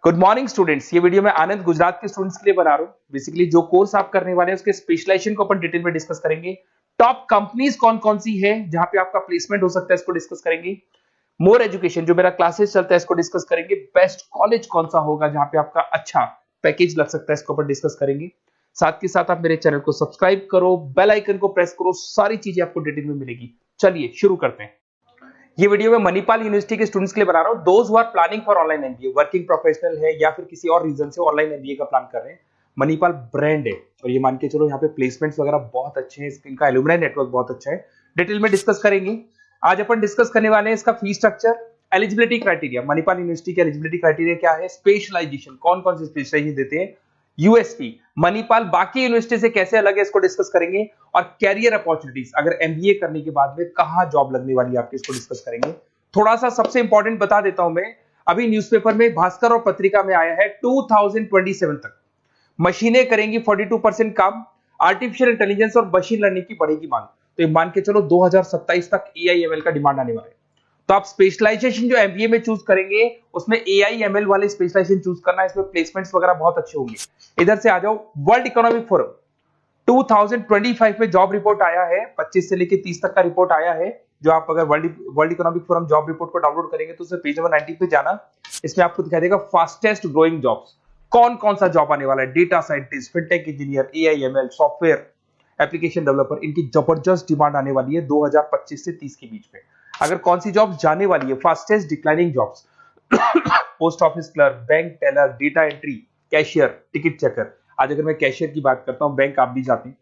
Good morning students. ये video मैं आनंद गुजरात के स्टूडेंट्स के लिए बना रहा हूँ। बेसिकली जो कोर्स आप करने वाले हैं उसके स्पेशलाइजेशन को अपन डिटेल में डिस्कस करेंगे। टॉप कंपनीज कौन कौन सी है जहां पे आपका प्लेसमेंट हो सकता है, इसको डिस्कस करेंगे। मोर एजुकेशन जो मेरा क्लासेस चलता है इसको डिस्कस करेंगे। बेस्ट कॉलेज कौन सा होगा जहां पे आपका अच्छा पैकेज लग सकता है, इसको अपन डिस्कस करेंगे। साथ के साथ आप मेरे चैनल को सब्सक्राइब करो, बेल आइकन को प्रेस करो, सारी चीजें आपको डिटेल में मिलेगी। चलिए शुरू करते हैं। ये वीडियो मैं मणिपाल यूनिवर्सिटी के स्टूडेंट्स के लिए बना रहा हूं। Those who are planning for online MBA, working professional है या फिर किसी और रीजन से ऑनलाइन एमबीए का प्लान कर रहे हैं। मणिपाल ब्रांड है और ये मान के चलो यहाँ पे प्लेसमेंट्स वगैरह बहुत अच्छे हैं, इनका एलुमनाई नेटवर्क बहुत अच्छा है। डिटेल में डिस्कस करेंगे। आज अपन डिस्कस करने वाले हैं इसका fee structure, eligibility criteria, Manipal university के एलिजिबिलिटी क्राइटेरिया क्या है, स्पेशलाइजेशन कौन कौन से स्पेशलाइजेशन देते हैं, यूएसपी मणिपाल बाकी यूनिवर्सिटी से कैसे अलग है इसको डिस्कस करेंगे। और कैरियर अपॉर्चुनिटीज, अगर एमबीए करने के बाद में कहां जॉब लगने वाली है आपकी, इसको डिस्कस करेंगे। थोड़ा सा सबसे इंपॉर्टेंट बता देता हूं मैं, अभी न्यूज़पेपर में, भास्कर और पत्रिका में आया है 2027 तक मशीनें करेंगी 42% काम, आर्टिफिशियल इंटेलिजेंस और मशीन लर्निंग की बढ़ेगी मांग। तो ये मान के चलो 2027 तक एआईएमएल का डिमांड आने वाला है। तो आप स्पेशलाइजेशन जो एमबीए में चूज करेंगे उसमें एआईएमएल वाले स्पेशलाइजेशन चूज करना है, इसमें प्लेसमेंट्स वगैरह बहुत अच्छे होंगे। इधर से आ जाओ, वर्ल्ड इकोनॉमिक फोरम 2025 में जॉब रिपोर्ट आया है, 25 से लेकर 30 तक का रिपोर्ट आया है। जो आप अगर world economic forum job report को डाउनलोड करेंगे तो उसमें पेज नंबर 90 पे जाना, इसमें आपको दिखाई देगा फास्टेस्ट ग्रोइंग जॉब्स, कौन कौन सा जॉब आने वाला है। Data scientist, fintech engineer, AIML, software application developer, इनकी जबरदस्त डिमांड आने वाली है 2025 से 30 के बीच में। अगर कौन सी जॉब जाने वाली है, fastest declining jobs, post office clerk, bank teller, data entry, cashier, ticket checker. आज अगर मैं कैशियर की बात करता हूं, बैंक आप भी जाते हैं,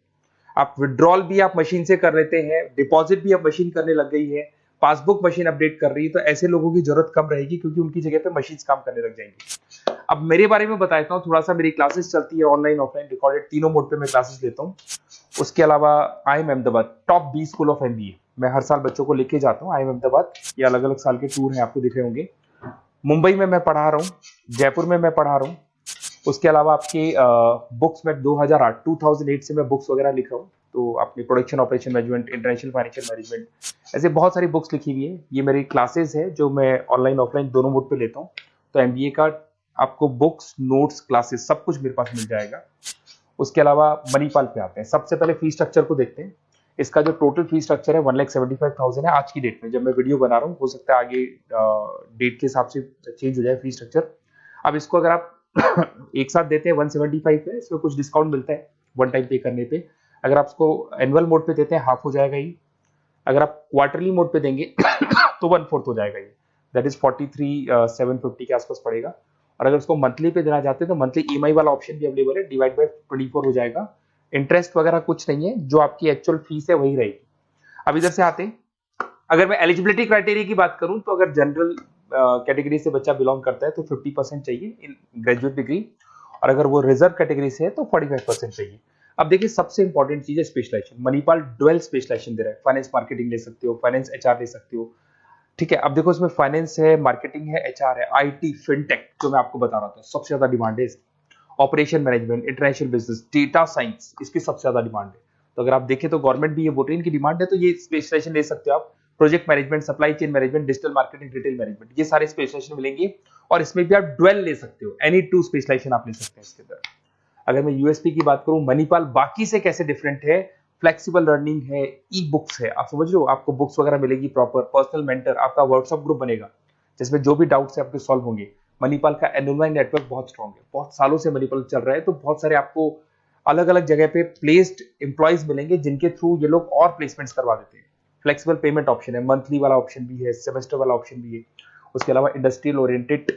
आप विड्रॉल भी आप मशीन से कर लेते हैं, डिपॉजिट भी अब मशीन करने लग गई है, पासबुक मशीन अपडेट कर रही है, तो ऐसे लोगों की जरूरत कम रहेगी क्योंकि उनकी जगह पे मशीन काम करने लग जाएंगी। अब मेरे बारे में बताता हूँ थोड़ा सा। मेरी क्लासेस चलती है ऑनलाइन ऑफलाइन रिकॉर्डेड, तीनों मोड पे मैं क्लासेस लेता हूँ। उसके अलावा IIM Ahmedabad top 20 school of MBA, मैं हर साल बच्चों को लेके जाता हूँ IIM अहमदाबाद। ये अलग अलग साल के टूर हैं, आपको दिख रहे होंगे। मुंबई में मैं पढ़ा रहा हूँ, जयपुर में मैं पढ़ा रहा हूँ। उसके अलावा आपके बुक्स में 2008 से मैं बुक्स वगैरह लिख रहा हूँ। तो आपने production operation management, international financial management, ऐसे बहुत सारी बुक्स लिखी हुई है। ये मेरी क्लासेस है जो मैं ऑनलाइन ऑफलाइन दोनों मोड पे लेता हूँ। तो एमबीए का आपको बुक्स, नोट्स, क्लासेस सब कुछ मेरे पास मिल जाएगा। उसके अलावा मणिपाल पे आते हैं। सबसे पहले फी स्ट्रक्चर को देखते हैं। इसका जो टोटल फी स्ट्रक्चर है 1,75,000 है आज की डेट में, जब मैं वीडियो बना रहा हूँ। हो सकता है आगे डेट के हिसाब से चेंज हो जाए फी स्ट्रक्चर। अब इसको अगर आप एक साथ देते हैं 175 है, इसमें कुछ डिस्काउंट मिलता है वन टाइम पे करने पे। अगर आप इसको एनुअल मोड पे देते हैं हाफ हो जाएगा ये। अगर आप क्वार्टरली मोड पे देंगे तो 1/4 हो जाएगा ये, दैट इज 43,750 के आसपास पड़ेगा। और अगर उसको मंथली पे देना चाहते हैं तो मंथली ईएमआई वाला ऑप्शन भी अवेलेबल है, डिवाइड बाय 24 हो जाएगा। इंटरेस्ट वगैरह कुछ नहीं है, जो आपकी एक्चुअल फीस है वही रहेगी। अब इधर से आते हैं, अगर मैं एलिजिबिलिटी क्राइटेरिया की बात करूं तो अगर जनरल कैटेगरी से बच्चा बिलोंग करता है तो 50% चाहिए इन ग्रेजुएट डिग्री, और अगर वो रिजर्व कैटेगरी से है तो 45% चाहिए। अब देखिए, सबसे इंपॉर्टेंट चीज है स्पेशलाइजेशन। मणिपाल डुअल स्पेशलाइजेशन दे रहा है, फाइनेंस मार्केटिंग ले सकते हो, फाइनेंस एचआर ले सकते हो। ठीक है, अब देखो इसमें फाइनेंस है, मार्केटिंग है, एचआर है, आईटी, फिनटेक जो मैं आपको बता रहा था सबसे ज्यादा डिमांड है इसकी। Operation management, international business, data science, इसकी सबसे ज्यादा डिमांड है। तो अगर आप देखें तो गवर्नमेंट भी ये बोल रही है इनकी डिमांड है, तो ये स्पेशलाइजेशन ले सकते हो आप। Project management, supply chain management, digital marketing, retail management, ये सारे स्पेशलाइजेशन मिलेंगे। और इसमें भी आप डुअल ले सकते हो, एनी टू स्पेशलाइजेशन आप ले सकते हैं इसके अंदर। अगर मैं यूएसपी की बात करूं, मणिपाल बाकी से कैसे डिफरेंट है, फ्लेक्सिबल लर्निंग है, ई बुक्स है, आप समझ रहे हो, आपको बुक्स वगैरह मिलेगी प्रॉपर, पर्सनल मेंटर, आपका व्हाट्सएप ग्रुप बनेगा जिसमें जो भी डाउट्स है आपके सॉल्व होंगे। मणिपाल का एलुमनाई नेटवर्क बहुत स्ट्रॉन्ग है, बहुत सालों से मणिपाल चल रहा है, तो बहुत सारे आपको अलग अलग जगह पे प्लेस्ड एम्प्लॉइज मिलेंगे जिनके थ्रू ये लोग और प्लेसमेंट्स करवा देते हैं। फ्लेक्सिबल पेमेंट ऑप्शन है, मंथली वाला ऑप्शन भी है, सेमेस्टर वाला ऑप्शन भी है। उसके अलावा इंडस्ट्रियल ओरिएंटेड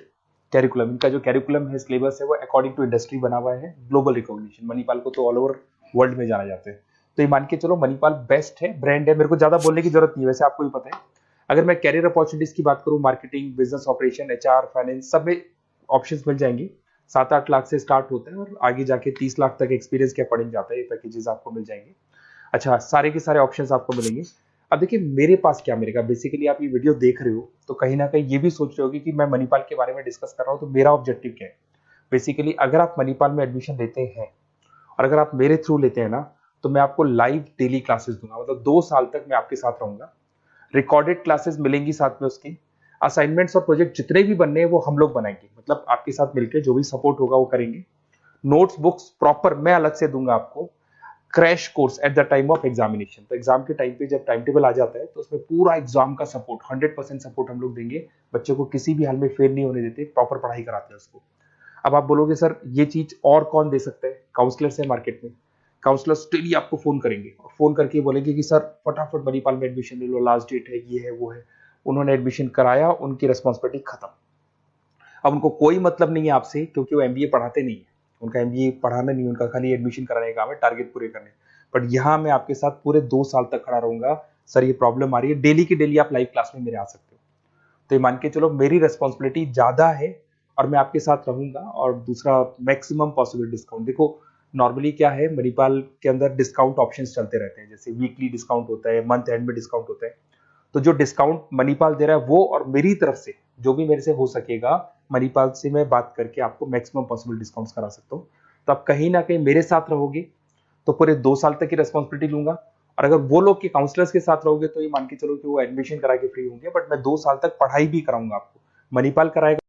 कैरिकुलम, इनका जो कैरिकुलम है, सिलेबस है, वो अकॉर्डिंग टू इंडस्ट्री बना हुआ है। ग्लोबल रिकॉग्निशन, मणिपाल को तो ऑल ओवर वर्ल्ड में जाना जाता है। तो ये मान के चलो मणिपाल बेस्ट है, ब्रांड है, मेरे को ज्यादा बोलने की जरूरत नहीं है, वैसे आपको भी पता है। अगर मैं कैरियर अपॉर्चुनिटीज की बात करूं, marketing, business operation, HR, finance, सब में ऑप्शंस मिल जाएंगे। 7-8 लाख से स्टार्ट होता है और आगे जाके 30 लाख तक एक्सपीरियंस के अकॉर्डिंग जाता है, ये पैकेजेस आपको मिल जाएंगे। अच्छा, सारे के सारे ऑप्शंस आपको मिलेंगे। अब देखिए मेरे पास क्या मिलेगा, बेसिकली आप ये वीडियो देख रहे हो तो कहीं ना कहीं ये भी सोच रहे होगे कि मैं मणिपाल के बारे में डिस्कस कर रहा हूँ, तो मेरा ऑब्जेक्टिव क्या है। बेसिकली अगर आप मणिपाल में एडमिशन लेते हैं और अगर आप मेरे थ्रू लेते हैं ना, तो मैं आपको लाइव डेली क्लासेस दूंगा, मतलब 2 साल तक मैं आपके साथ रहूंगा। रिकॉर्डेड क्लासेस मिलेंगी साथ में उसकी। असाइनमेंट्स और प्रोजेक्ट जितने भी बनने हैं वो हम लोग बनाएंगे, मतलब आपके साथ मिलकर जो भी सपोर्ट होगा वो करेंगे। नोट्स बुक्स प्रॉपर मैं अलग से दूंगा आपको। Crash course at the time of examination, तो एग्जाम के टाइम पे जब टाइम टेबल आ जाता है तो उसमें पूरा एग्जाम का सपोर्ट 100% सपोर्ट हम लोग देंगे। बच्चों को किसी भी हाल में फेल नहीं होने देते, प्रॉपर पढ़ाई कराते हैं उसको। अब आप बोलोगे सर ये चीज और कौन दे सकता है? काउंसलर्स है मार्केट में, काउंसलर्स डेली आपको फोन करेंगे और फोन करके बोलेंगे कि सर फटाफट मणिपाल में एडमिशन ले लो, लास्ट डेट है, ये है वो है। उन्होंने एडमिशन कराया, उनकी रिस्पॉन्सिबिलिटी खत्म। अब उनको कोई मतलब नहीं है आपसे, क्योंकि वो एमबीए पढ़ाते नहीं है, उनका एमबीए पढ़ाना नहीं, उनका खाली एडमिशन कराने का काम है, टारगेट पूरे करने। बट यहाँ मैं आपके साथ पूरे 2 साल तक खड़ा रहूंगा। सर ये प्रॉब्लम आ रही है, डेली की डेली आप लाइव क्लास में मेरे आ सकते हो। तो ये मान के चलो मेरी रेस्पॉन्सिबिलिटी ज्यादा है और मैं आपके साथ रहूंगा। और दूसरा, मैक्सिमम पॉसिबल डिस्काउंट। देखो नॉर्मली क्या है, मणिपाल के अंदर डिस्काउंट ऑप्शंस चलते रहते हैं, जैसे वीकली डिस्काउंट होता है, मंथ एंड में डिस्काउंट होता है। तो जो डिस्काउंट मणिपाल दे रहा है वो, और मेरी तरफ से जो भी मेरे से हो सकेगा, मणिपाल से मैं बात करके आपको मैक्सिमम पॉसिबल डिस्काउंट्स करा सकता हूँ। तो आप कहीं ना कहीं मेरे साथ रहोगे तो पूरे 2 साल तक की रेस्पॉन्सिबिलिटी लूंगा। और अगर वो लोग के काउंसलर्स के साथ रहोगे तो ये मान के चलो कि वो एडमिशन करा के फ्री होंगे, बट मैं 2 साल तक पढ़ाई भी कराऊंगा आपको, मणिपाल कराएगा।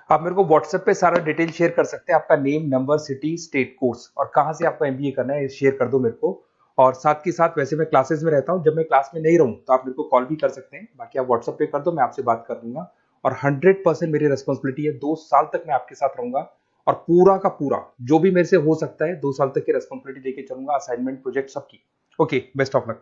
आप मेरे को व्हाट्सएप पे सारा डिटेल शेयर कर सकते हैं, आपका name, number, city, state, course और कहाँ से आपको एमबीए करना है शेयर कर दो मेरे को। और साथ के साथ वैसे मैं क्लासेस में रहता हूँ, जब मैं क्लास में नहीं रहूँ तो आप मेरे को कॉल भी कर सकते हैं, बाकी आप व्हाट्सएप पे कर दो, मैं आपसे बात कर दूंगा। और 100% मेरी रेस्पॉन्सिबिलिटी है, 2 साल तक मैं आपके साथ रहूंगा और पूरा का पूरा जो भी मेरे से हो सकता है 2 साल तक की रेस्पॉन्सिबिलिटी लेके चलूंगा, असाइनमेंट, प्रोजेक्ट, सबकी। Okay, best of luck.